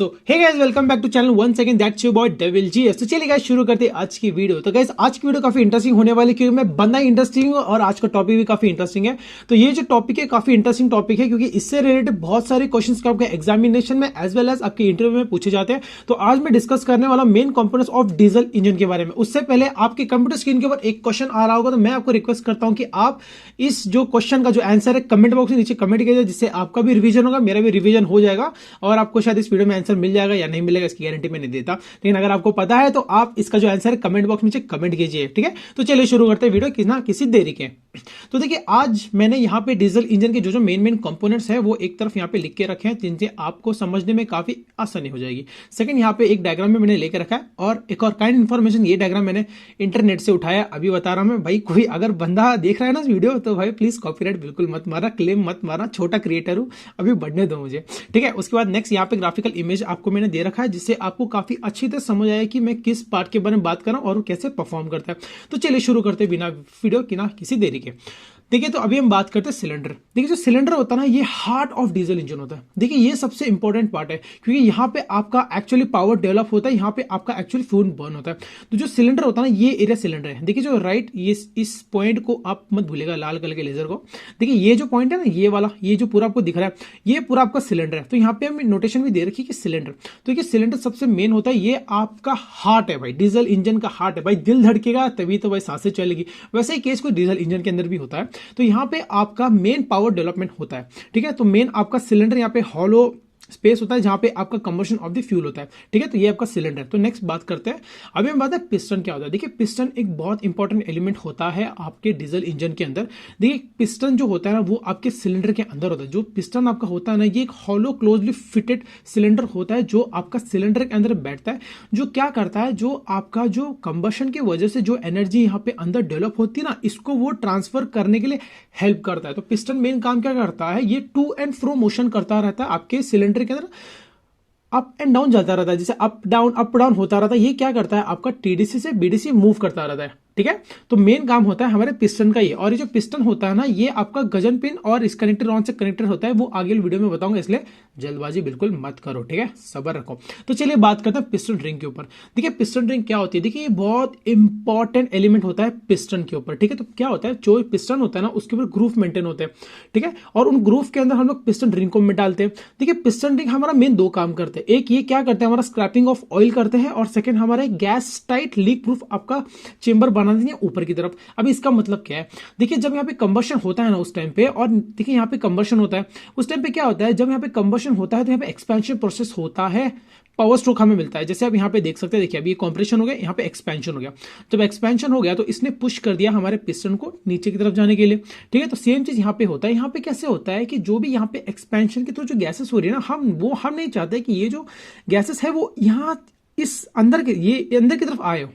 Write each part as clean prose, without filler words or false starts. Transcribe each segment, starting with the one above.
So hey guys, welcome back to channel one second, that's your boy Devil ji. तो चलिए guys शुरू करते हैं आज की वीडियो। तो गाइस आज की वीडियो काफी इंटरेस्टिंग होने वाली है क्योंकि मैं बंदा इंटरेस्टिंग हूं और आज का टॉपिक भी काफी इंटरेस्टिंग है। तो ये जो टॉपिक है काफी इंटरेस्टिंग टॉपिक है क्योंकि इससे रिलेटेड बहुत सारे क्वेश्चंस आपके एग्जामिनेशन में एज वेल एज आपके इंटरव्यू में पूछे जाते हैं। तो आज मैं डिस्कस करने वाला main components of diesel engine के बारे में। उससे पहले आपके कंप्यूटर स्क्रीन के ऊपर एक क्वेश्चन आ रहा होगा, तो मैं आपको रिक्वेस्ट करता हूं कि आप इस जो क्वेश्चन का जो आंसर है कमेंट बॉक्स में नीचे कमेंट कीजिए, जिससे आपका भी रिवीजन होगा, मेरा भी रिवीजन हो जाएगा और आपको शायद इस वीडियो में आंसर मिल जाएगा या नहीं मिलेगा इसकी गारंटी मैं नहीं देता, लेकिन अगर आपको पता है तो आप इसका जो आंसर है कमेंट बॉक्स में कमेंट कीजिए। ठीक है, तो चलिए शुरू करते हैं वीडियो किसी किसी देरी के। तो देखिए आज मैंने यहाँ पे डीजल इंजन के जो जो मेन कंपोनेंट्स है वो एक तरफ यहाँ पे लिख के रखे हैं, जिनसे आपको समझने में काफी आसानी हो जाएगी। सेकंड, यहाँ पे एक डायग्राम में मैंने लेके रखा है और एक और काइंड इन्फॉर्मेशन, ये डायग्राम मैंने इंटरनेट से उठाया, अभी बता रहा हूं मैं। भाई कोई अगर बंदा देख रहा है ना इस वीडियो तो भाई प्लीज कॉपीराइट बिल्कुल मत मारा, क्लेम मत मारा, छोटा क्रिएटर हूं, अभी बढ़ने दो मुझे। ठीक है, उसके बाद नेक्स्ट यहाँ पे ग्राफिकल इमेज आपको मैंने दे रखा है, जिससे आपको काफी अच्छी तरह समझ आया कि मैं किस पार्ट के बारे में बात कर रहा हूं और कैसे परफॉर्म करता है। तो चलिए शुरू करते हैं बिना वीडियो की ना किसी देरी के। देखिए तो अभी हम बात करते हैं सिलेंडर। देखिए जो सिलेंडर होता है ना, ये हार्ट ऑफ डीजल इंजन होता है। देखिए ये सबसे इंपॉर्टेंट पार्ट है क्योंकि यहाँ पे आपका एक्चुअली पावर डेवलप होता है, यहाँ पे आपका एक्चुअली फ्यूल बर्न होता है। तो जो सिलेंडर होता है ना, ये एरिया सिलेंडर है। देखिए जो राइट, ये इस पॉइंट को आप मत भूलेगा, लाल कलर के लेजर को। देखिए ये जो पॉइंट है ना, ये वाला, ये जो पूरा आपको दिख रहा है, ये पूरा आपका सिलेंडर है। तो यहाँ पे हम नोटेशन भी दे रखी है कि सिलेंडर। तो ये सिलेंडर सबसे मेन होता है, ये आपका हार्ट है भाई, डीजल इंजन का हार्ट है भाई। दिल धड़केगा तभी तो भाई सांसें चलेगी। वैसे ही केस कोई डीजल इंजन के अंदर भी होता है। तो यहाँ पे आपका मेन पावर डेवलपमेंट होता है। ठीक है, तो मेन आपका सिलेंडर यहाँ पे हॉलो स्पेस होता है जहां पे आपका कंबशन ऑफ द फ्यूल होता है। ठीक है, तो ये आपका सिलेंडर। तो नेक्स्ट बात करते हैं, अभी हम बात है पिस्टन क्या होता है। देखिए पिस्टन एक बहुत इंपॉर्टेंट एलिमेंट होता है आपके डीजल इंजन के अंदर। देखिए पिस्टन जो होता है ना, वो आपके सिलेंडर के अंदर होता है। जो पिस्टन आपका होता है ना, ये एक हॉलो क्लोजली फिटेड सिलेंडर होता है जो आपका सिलेंडर के अंदर बैठता है। जो क्या करता है, जो आपका जो कंबशन की वजह से जो एनर्जी यहाँ पे अंदर डेवलप होती है ना, इसको वो ट्रांसफर करने के लिए हेल्प करता है। तो पिस्टन मेन काम क्या करता है, ये टू एंड फ्रो मोशन करता रहता है आपके सिलेंडर के अंदर, अप एंड डाउन चलता रहता है, जैसे अप डाउन होता रहता है। ये क्या करता है, आपका टीडीसी से बीडीसी मूव करता रहता है। ठीक है, तो मेन काम होता है हमारे पिस्टन का ये। और ये जो पिस्टन होता है ना, ये आपका गजन पिन और इस कनेक्टर रॉड से कनेक्टेड होता है, वो आगे वीडियो में बताऊंगा, इसलिए जल्दबाजी बिल्कुल मत करो। ठीक है, सब्र रखो। तो चलिए बात करते हैं पिस्टन रिंग के ऊपर। देखिए पिस्टन रिंग क्या होती है, देखिए ये बहुत इंपॉर्टेंट एलिमेंट होता है पिस्टन के ऊपर। ठीक है, तो क्या होता है, जो पिस्टन होता है ना, उसके ऊपर ग्रूव मेंटेन होते हैं। ठीक है, और उन ग्रूव के अंदर हम लोग पिस्टन रिंग को डालते हैं। देखिए पिस्टन रिंग हमारा मेन दो काम करते हैं। एक ये क्या करते हैं, हमारा स्क्रैपिंग ऑफ ऑयल करते हैं, और सेकंड हमारे गैस टाइट लीक प्रूफ आपका चेंबर बना देंगे ऊपर की तरफ। अब इसका मतलब क्या है, देखिए जब यहाँ पे कंबशन होता है ना उस टाइम पे, और देखिए यहाँ पे कंबशन होता है उस टाइम पे क्या होता है, जब यहाँ पे कंबशन होता है तो यहाँ पे एक्सपेंशन प्रोसेस होता है, पावर स्ट्रोक हमें मिलता है। जैसे आप यहाँ पे देख सकते हैं, देखिए अभी ये कंप्रेशन हो गया, यहाँ पे एक्सपेंशन हो गया। जब एक्सपेंशन हो गया तो इसने पुश कर दिया हमारे पिस्टन को नीचे की तरफ जाने के लिए। ठीक है, तो सेम चीज यहाँ पे होता है। यहाँ पे कैसे होता है कि जो भी यहाँ पे एक्सपेंशन के थ्रू जो गैसेस हो रही है ना, हम नहीं चाहते कि ये जो गैसेस है वो यहाँ इस अंदर के ये अंदर की तरफ आए हो।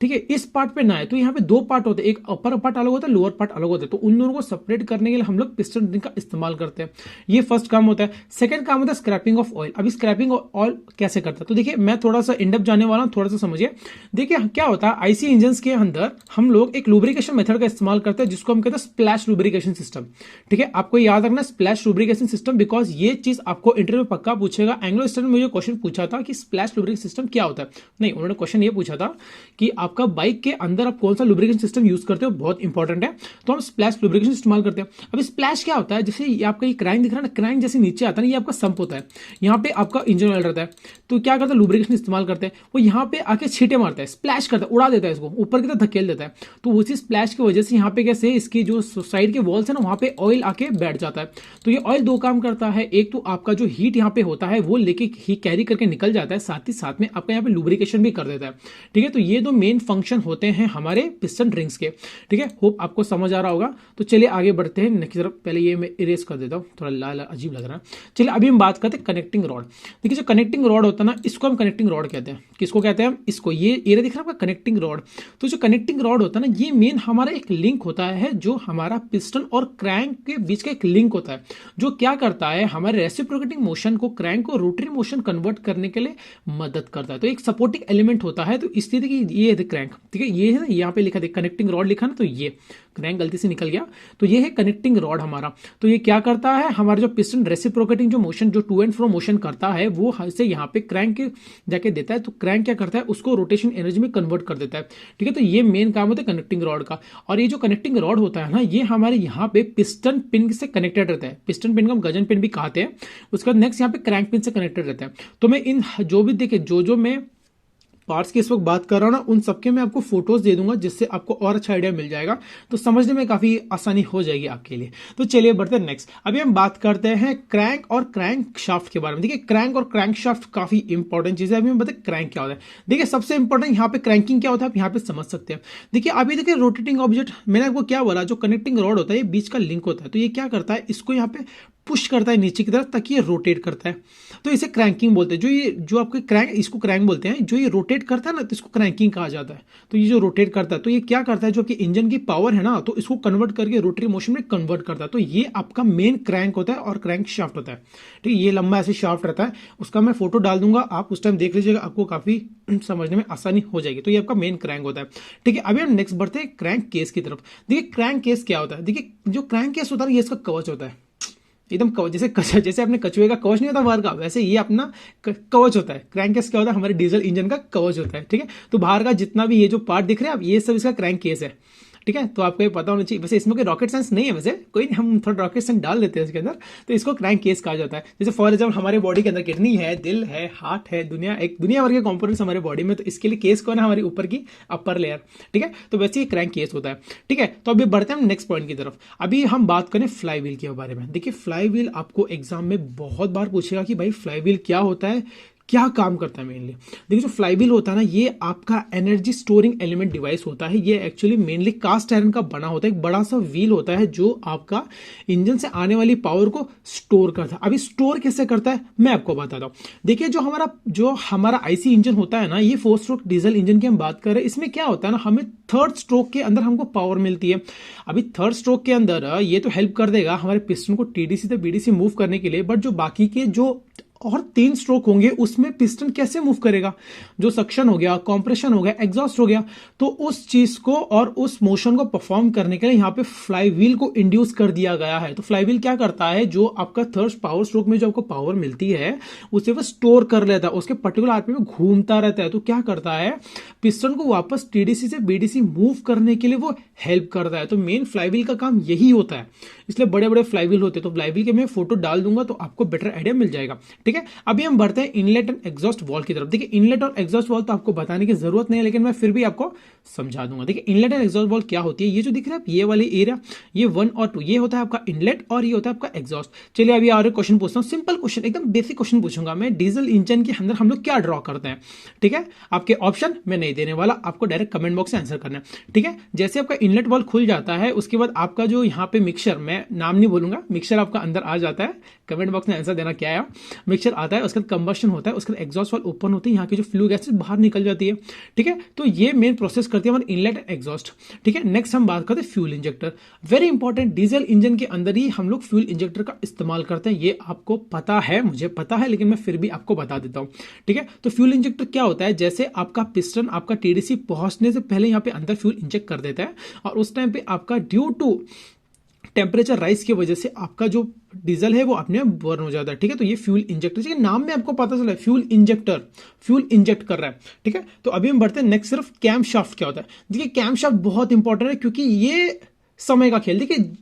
ठीक है, इस पार्ट पे ना है। तो यहाँ पे दो पार्ट होते हैं, एक अपर पार्ट अलग होता है, लोअर पार्ट अलग होता है। तो उन दोनों को सेपरेट करने के लिए हम लोग पिस्टन रिंग का इस्तेमाल करते हैं। ये फर्स्ट काम होता है। सेकंड काम होता है स्क्रैपिंग ऑफ ऑयल। अभी स्क्रैपिंग ऑफ ऑयल कैसे करता है, तो देखिए मैं थोड़ा सा इंडेप्थ जाने वाला हूँ, थोड़ा सा समझिए। देखिए क्या होता है, आईसी इंजन के अंदर हम लोग एक लुब्रिकेशन मेथड का इस्तेमाल करते हैं, जिसको हम कहते हैं स्प्लैश लुब्रिकेशन सिस्टम। ठीक है, आपको याद रखना स्प्लैश लुब्रिकेशन सिस्टम, बिकॉज ये चीज आपको इंटरव्यू पक्का पूछेगा। एंग्लो स्टैंडर्ड में मुझे क्वेश्चन पूछा था कि स्प्लैश लुब्रिकेशन सिस्टम क्या होता है। नहीं, उन्होंने क्वेश्चन ये पूछा था कि आपका बाइक के अंदर आप कौन सा लुब्रिकेशन सिस्टम यूज करते हो, बहुत इंपॉर्टेंट है। तो हम स्प्लैश लुब्रिकेशन इस्तेमाल करते हैं। अब स्प्लैश क्या होता है, जैसे ये आपका ये क्रैंक दिख रहा है ना, क्रैंक जैसे नीचे आता है ना, ये आपका संप होता है। यहाँ पे आपका इंजन ऑयल रहता है। तो क्या करता है, लुब्रिकेशन इस्तेमाल करते हैं, वो यहाँ पे आके छींटे मारता है, स्प्लैश करता है, उड़ा देता है, इसको ऊपर की तरफ धकेल देता है। तो उसी स्प्लैश की वजह से यहाँ पे कैसे इसकी जो साइड के वॉल्स है ना, वहां पे ऑयल आके बैठ जाता है। तो ये ऑयल दो काम करता है, एक तो आपका जो हीट यहाँ पे होता है वो लेके ही कैरी करके निकल जाता है, साथ ही साथ में आपका यहाँ पे लुब्रिकेशन भी कर देता है। ठीक है, तो ये दो मेन फंक्शन होते हैं हमारे पिस्टन रिंग्स के। ठीक है, होप आपको समझ आ रहा होगा। तो चलिए आगे बढ़ते हैं नेक्स्ट तरफ। पहले ये मैं इरेज कर देता हूँ, थोड़ा लाल अजीब लग रहा है। चलिए अभी हम बात करते हैं कनेक्टिंग रॉड। देखिए जो कनेक्टिंग रॉड होता है ना, इसको हम कनेक्टिंग रॉड कहते हैं। किसको कहते हैं हम, इसको। ये एरिया दिख रहा है आपका, कनेक्टिंग रॉड। तो जो कनेक्टिंग रॉड होता है ना, ये मेन हमारा एक लिंक होता है, जो हमारा पिस्टन और क्रैंक के बीच का एक लिंक होता है, जो क्या करता है, हमारे रेसिप्रोकेटिंग मोशन को, क्रैंक को रोटरी मोशन कन्वर्ट करने के लिए मदद करता है। तो एक सपोर्टिंग एलिमेंट होता है। तो इस तरीके की ये द क्रैंक, ठीक है। ये है यहाँ पे लिखा था कनेक्टिंग रॉड लिखा ना, तो ये क्रैंक गलती से निकल गया, तो ये है कनेक्टिंग रॉड हमारा। तो ये क्या करता है, हमारा जो पिस्टन रेसिप्रोकेटिंग जो मोशन, जो टू एंड फ्रो मोशन करता है, वो से यहाँ पे क्रैंक जाके देता है। तो क्रैंक क्या करता है, उसको रोटेशन एनर्जी में कन्वर्ट कर देता है, ठीक है। तो ये मेन काम होता है कनेक्टिंग रॉड का। और ये जो कनेक्टिंग रॉड होता है ना, ये हमारे यहाँ पे पिस्टन पिन से कनेक्टेड रहता है। पिस्टन पिन को हम गजन पिन भी कहते हैं। उसके बाद नेक्स्ट यहाँ पे क्रैंक पिन से कनेक्टेड रहता है। तो मैं इन जो भी देखे जो मैं पार्ट्स की इस वक्त बात कर रहा हूं ना, उन सबके मैं आपको फोटोज दे दूंगा, जिससे आपको और अच्छा आइडिया मिल जाएगा, तो समझने में काफी आसानी हो जाएगी आपके लिए। तो चलिए बढ़ते हैं नेक्स्ट। अभी हम बात करते हैं क्रैंक और क्रैंक शाफ्ट के बारे में। देखिए इंपॉर्टेंट और क्रैंक शाफ्ट काफी इंपॉर्टेंट चीज है। अभी हम बताए क्रैंक क्या होता है। देखिए सबसे इंपॉर्टेंट यहाँ पे क्रैंकिंग क्या होता है, आप यहाँ पे समझ सकते हैं। देखिए अभी देखिए रोटेटिंग ऑब्जेक्ट, मैंने आपको क्या बोला, जो कनेक्टिंग रॉड होता है ये बीच का लिंक होता है। तो ये क्या करता है, इसको यहाँ पे पुश करता है नीचे की तरफ, ताकि ये रोटेट करता है। तो इसे क्रैंकिंग बोलते हैं। जो आपके क्रैंक, इसको क्रैंक बोलते हैं। जो ये रोटेट करता है ना, तो इसको क्रैंकिंग कहा जाता है। तो ये जो रोटेट करता है, तो ये क्या करता है, जो कि इंजन की पावर है ना, तो इसको कन्वर्ट करके रोटरी मोशन में कन्वर्ट करता है। तो ये आपका मेन क्रैंक होता है और क्रैंक शाफ्ट होता है, ठीक है। ये लंबा ऐसे शाफ्ट रहता है, उसका मैं फोटो डाल दूंगा, आप उस टाइम देख लीजिएगा, आपको काफी समझने में आसानी हो जाएगी। तो ये आपका मेन क्रैंक होता है, ठीक है। अभी हम नेक्स्ट बढ़ते हैं क्रैंक केस की तरफ। देखिए क्रैंक केस क्या होता है। देखिए जो क्रैंक केस होता है, ये इसका कवच होता है, एकदम कवच, जैसे अपने कछुए का कवच नहीं होता बाहर का, वैसे ये अपना कवच होता है। क्रैंक केस क्या होता है, हमारे डीजल इंजन का कवच होता है, ठीक है। तो बाहर का जितना भी ये जो पार्ट दिख रहे हैं आप, ये सब इसका क्रैंक केस है, ठीक है। तो आपको ये पता होना चाहिए। वैसे इसमें कोई रॉकेट साइंस नहीं है, वैसे कोई नहीं, हम थोड़ा रॉकेट साइंस डाल देते हैं इसके अंदर। तो इसको क्रैंक केस कहा जाता है। जैसे फॉर एग्जाम्पल हमारे बॉडी के अंदर किडनी है, दिल है, हार्ट है, दुनिया भर के कंपोनेंट्स हमारे बॉडी में। तो इसके लिए केस कौन है, हमारी ऊपर की अपर लेयर, ठीक है। तो वैसे ये क्रैंक केस होता है, ठीक है। तो अभी बढ़ते हैं नेक्स्ट पॉइंट की तरफ। अभी हम बात करें फ्लाई व्हील के बारे में। देखिए फ्लाई व्हील आपको एग्जाम में बहुत बार पूछेगा कि भाई फ्लाई व्हील क्या होता है, क्या काम करता है मेनली। देखिए जो फ्लाई व्हील होता है ना, ये आपका एनर्जी स्टोरिंग एलिमेंट डिवाइस होता है। ये एक्चुअली मेनली कास्ट आयरन का बना होता है। एक बड़ा सा व्हील होता है जो आपका इंजन से आने वाली पावर को स्टोर करता है। अभी स्टोर कैसे करता है मैं आपको बताता हूं। देखिए जो हमारा आईसी इंजन होता है ना, ये 4 स्ट्रोक डीजल इंजन की हम बात कर रहे हैं। इसमें क्या होता है ना, हमें थर्ड स्ट्रोक के अंदर हमको पावर मिलती है। अभी थर्ड स्ट्रोक के अंदर ये तो हेल्प कर देगा हमारे पिस्टन को टीडीसी से बीडीसी मूव करने के लिए, बट जो बाकी के जो और 3 स्ट्रोक होंगे उसमें पिस्टन कैसे मूव करेगा, जो सक्शन हो गया, कंप्रेशन हो गया, एग्जॉस्ट हो गया, तो उस चीज को और उस मोशन को परफॉर्म करने के लिए यहाँ पे फ्लाई व्हील को इंड्यूस कर दिया गया है। तो फ्लाई व्हील क्या करता है, जो आपका थर्ड पावर स्ट्रोक में जो आपको पावर मिलती है उसे वो स्टोर कर लेता है, उसके पर्टिकुलर आरपीएम में घूमता रहता है। तो क्या करता है, पिस्टन को वापस टीडीसी से बीडीसी मूव करने के लिए वो हेल्प करता है। तो मेन फ्लाई व्हील का काम यही होता है, इसलिए बड़े बड़े फ्लाई व्हील होते हैं। तो फ्लाई व्हील के मैं फोटो डाल दूंगा तो आपको बेटर आइडिया मिल जाएगा, ठीक है। अभी हम बढ़ते हैं इनलेट एंड एग्जॉस्ट वॉल्व की तरफ। देखिए इनलेट और एग्जॉस्ट वॉल्व तो आपको बताने की जरूरत नहीं है, लेकिन मैं फिर भी आपको समझा दूंगा। देखिए इनलेट एंड एग्जॉस्ट वॉल्व क्या होती है, ये जो दिख रहा है ये वाली एरिया, ये 1 और 2, ये होता है आपका इनलेट और ये होता है आपका एग्जॉस्ट। चलिए अभी और एक क्वेश्चन पूछता हूं, सिंपल क्वेश्चन, एकदम बेसिक क्वेश्चन पूछूंगा मैं। डीजल इंजन के अंदर हम लोग क्या ड्रॉ करते हैं, ठीक है। आपके ऑप्शन मैं नहीं देने वाला, आपको डायरेक्ट कमेंट बॉक्स से आंसर करना है, ठीक है। जैसे आपका इनलेट वॉल्व खुल जाता है, उसके बाद आपका जो यहाँ पे मिक्सचर, मैं नाम नहीं बोलूंगा, मिक्सचर आपका अंदर आ जाता है। कमेंट बॉक्स में आंसर देना क्या है, मिक्सचर आता है, उसके बाद कंबशन होता है, उसके बाद एग्जॉस्ट वाल्व ओपन होती है, यहाँ की जो फ्लू गैसेस बाहर निकल जाती है, ठीक है। तो ये मेन प्रोसेस करती है हमारे इनलेट एग्जॉस्ट, ठीक है। नेक्स्ट हम बात करते हैं fuel injector. Very important, diesel engine के अंदर ही हम लोग फ्यूल इंजेक्टर का इस्तेमाल करते हैं। ये आपको पता है, मुझे पता है, लेकिन मैं फिर भी आपको बता देता हूं, ठीक है। तो फ्यूल इंजेक्टर क्या होता है, जैसे आपका पिस्टन आपका टीडीसी पहुंचने से पहले यहाँ पे अंदर फ्यूल इंजेक्ट कर देता है, और उस टाइम पे आपका ड्यू टू टेम्परेचर राइज की वजह से आपका जो डीजल है वो अपने आप बर्न हो जाता है, ठीक है। तो ये फ्यूल इंजेक्टर, ठीक है, नाम में आपको पता चला है, फ्यूल इंजेक्टर, फ्यूल इंजेक्ट कर रहा है, ठीक है। तो अभी हम बढ़ते हैं नेक्स्ट, सिर्फ कैम शाफ्ट क्या होता है। देखिए कैम शाफ्ट बहुत इंपॉर्टेंट है, क्योंकि ये समय का खेल, देखिए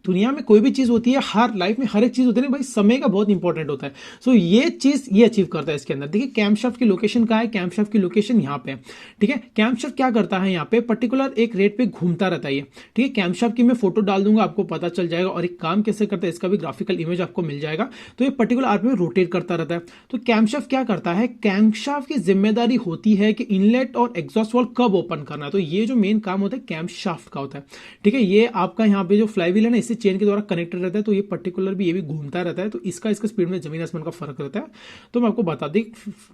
दुनिया में कोई भी चीज होती है, हर लाइफ में हर एक चीज होती है ना भाई, समय का बहुत इंपॉर्टेंट होता है। सो ये चीज ये अचीव करता है इसके अंदर। देखिए कैमशाफ्ट की लोकेशन कहाँ है, कैमशाफ्ट की लोकेशन यहाँ पे है, ठीक है। कैमशाफ्ट क्या करता है, यहाँ पे पर्टिकुलर एक रेट पे घूमता रहता है, ठीक है। कैमशाफ्ट की मैं फोटो डाल दूंगा, आपको पता चल जाएगा, और एक काम कैसे करता है इसका भी ग्राफिकल इमेज आपको मिल जाएगा। तो ये पर्टिकुलर आरपीएम में रोटेट करता रहता है। तो कैमशाफ्ट क्या करता है, कैमशाफ्ट की जिम्मेदारी होती है कि इनलेट और एग्जॉस्ट वाल्व कब ओपन करना है। तो ये जो मेन काम होता है कैमशाफ्ट का होता है, ठीक है। ये आपका यहाँ पे जो फ्लाई व्हील है ना, इसे से चेन के द्वारा कनेक्टेड रहता है, तो ये पर्टिकुलर भी ये भी घूमता रहता है, तो इसका स्पीड में जमीन आसमान का फर्क रहता है। तो मैं आपको बता दें,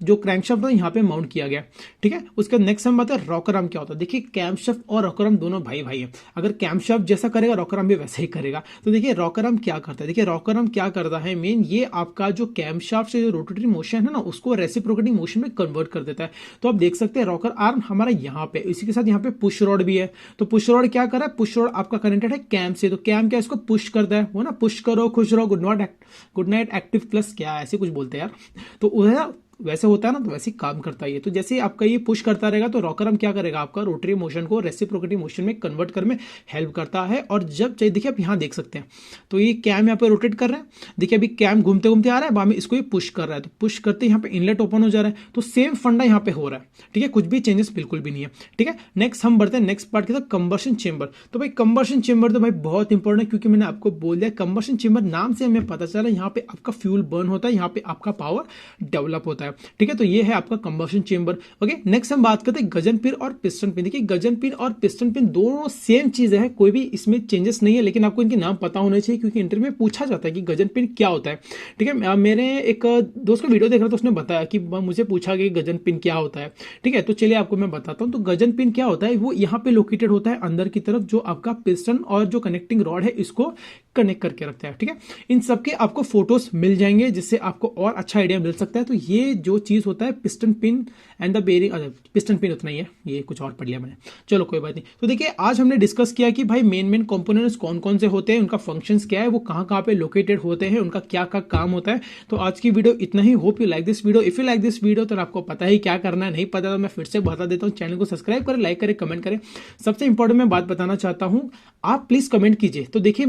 जो क्रैंकशाफ्ट है यहाँ पे माउंट किया गया, ठीक है। उसके नेक्स्ट हम बात है रॉकर आर्म क्या होता है। देखिए कैमशाफ्ट और रॉकर आर्म दोनों भाई भाई है, अगर कैमशाफ्ट जैसा करेगा रॉकर आर्म भी वैसा ही करेगा। तो देखिए रॉकर आर्म क्या करता है, देखिए रॉकर आर्म क्या करता है मेन, ये आपका जो कैमशाफ्ट से जो रोटेटरी मोशन है ना उसको रेसिप्रोकेटिंग मोशन में कन्वर्ट कर देता है। तो आप देख सकते हैं रॉकर आर्म हमारा यहाँ पे, इसी के साथ यहाँ पे पुश रॉड भी है। तो पुश रॉड क्या कर रहा है, पुश रॉड आपका कनेक्टेड है कैम से, तो कैम क्या इसको पुश करता है, वो ना पुश करो खुश रहो गुड नाइट एक्टिव प्लस क्या ऐसे कुछ बोलते हैं यार, तो वह वैसे होता है ना, तो वैसे ही काम करता है ये। तो जैसे आपका ये पुश करता रहेगा तो रॉकर आर्म क्या करेगा, आपका रोटरी मोशन को रेसिप्रोकेटिंग मोशन में कन्वर्ट करने में हेल्प करता है। और जब चाहिए, देखिए आप यहाँ देख सकते हैं, तो ये कैम यहाँ पे रोटेट कर रहे हैं, देखिए अभी कैम घूमते घूमते आ रहा है, बाद इसको ये पुश कर रहा है, तो पुश करते यहाँ पे इनलेट ओपन हो जा रहा है, तो सेम फंडा यहाँ पे हो रहा है, ठीक है, कुछ भी चेंजेस बिल्कुल भी नहीं है, ठीक है। नेक्स्ट हम बढ़ते हैं नेक्स्ट पार्ट के साथ, कंबशन चेंबर। तो भाई कंबशन चेंबर तो भाई बहुत इंपॉर्टेंट है, क्योंकि मैंने आपको बोल दिया कंबशन चेंबर नाम से हमें पता चला यहाँ पे आपका फ्यूल बर्न होता है, यहाँ पे आपका पावर डेवलप होता है, ठीक है। तो ये है आपका कंबशन चेंबर। ओके, नेक्स्ट हम बात करते हैं गजन पिन और पिस्टन पिन। देखिए गजन पिन और पिस्टन पिन दोनों सेम चीज है, कोई भी इसमें चेंजेस नहीं है, लेकिन आपको इनके नाम पता होने चाहिए, क्योंकि इंटरव्यू में पूछा जाता है कि गजन पिन क्या होता है, ठीक है। मेरे एक दोस्त का वीडियो देख रहा था, उसने बताया कि मुझे पूछा कि गजन पिन क्या होता है, ठीक है। तो चलिए आपको मैं बताता हूं। तो गजन पिन क्या होता है, वो यहाँ पे लोकेटेड होता है अंदर की तरफ, जो आपका पिस्टन और जो कनेक्टिंग रॉड है इसको कनेक्ट करके रखता है, ठीक है। इन सबके आपको फोटोज मिल जाएंगे, जिससे आपको और अच्छा आइडिया मिल सकता है। तो ये जो चीज होता है piston pin and the bearing, piston pin उतना ही है, ये कुछ और पढ़ लिया मैंने, चलो कोई बात नहीं। तो देखिए आज हमने डिस्कस किया कि भाई मेन कंपोनेंट्स कौन कौन से होते हैं, उनका फंक्शंस क्या है, वो कहाँ कहाँ पे लोकेटेड होते हैं, उनका क्या क्या काम होता है। तो आज की वीडियो इतना ही। Hope you like this video. If you like this video तो आपको पता ही क्या करना है, नहीं पता तो मैं फिर से बता देता हूँ, चैनल को सब्सक्राइब करें, लाइक करें, कमेंट करें। सबसे इंपॉर्टेंट मैं बात बताना चाहता हूँ, आप प्लीज कमेंट कीजिए। तो देखिए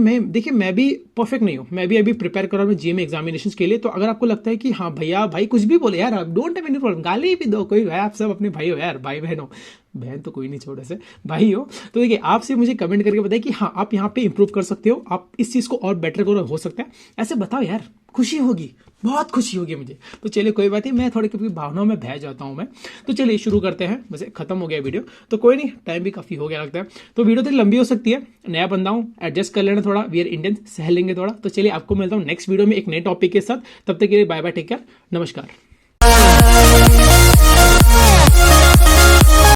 मैं भी परफेक्ट नहीं हूँ, मैं भी अभी प्रिपेयर कर रहा हूँ जीएम एग्जामिनेशन के लिए। तो अगर आपको लगता है कि हाँ भैया भाई कुछ भी बोले यार, आप डोंट हैव एनी प्रॉब्लम, गाली भी दो, कोई है, आप सब अपने भाई हो यार, भाई बहन हो, बहन तो कोई नहीं छोटे से भाई हो। तो देखिए आपसे मुझे कमेंट करके बताइए कि हाँ आप यहाँ पे इंप्रूव कर सकते हो, आप इस चीज को और बेटर करो, हो सकता है ऐसे बताओ यार, खुशी होगी, बहुत खुशी होगी मुझे। तो चलिए कोई बात नहीं, मैं थोड़ी कभी भावनाओं में बह जाता हूं मैं। तो चलिए शुरू करते हैं, वैसे खत्म हो गया वीडियो, तो कोई नहीं, टाइम भी काफी हो गया लगता है, तो वीडियो थोड़ी लंबी हो सकती है, नया बंदा हूं, एडजस्ट कर लेना थोड़ा, वी आर इंडियन, सह लेंगे थोड़ा। तो चलिए आपको मिलता हूं नेक्स्ट वीडियो में एक नए टॉपिक के साथ, तब तक के लिए बाय बाय, टेक केयर, नमस्कार।